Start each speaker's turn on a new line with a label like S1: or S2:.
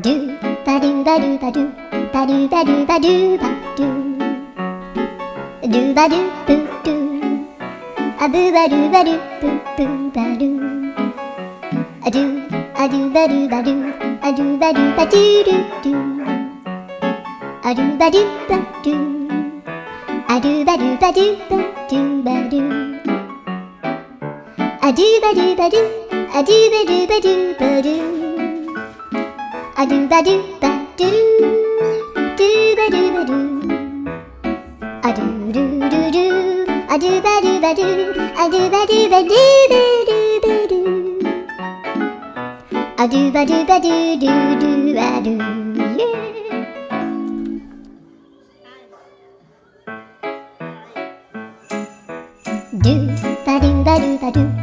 S1: ドゥバドゥバドゥバドゥバドゥバドゥバドゥバドゥドゥバドゥブドゥアブバドゥバドゥブブバドゥアドゥアドゥバドゥバドゥアドゥバドゥバドゥドゥドゥアドゥバドゥバドゥアドゥバドゥバドゥバドゥバドゥアドゥバドゥバドゥアドゥバドゥバドゥバドゥアドゥバドゥバドゥドゥバドゥバドゥアドゥドゥドゥドゥアドゥバドゥバドゥアドゥバドゥバドゥバドゥバドゥアドゥバドゥバドゥドゥドゥバドゥドゥバドゥバドゥバドゥ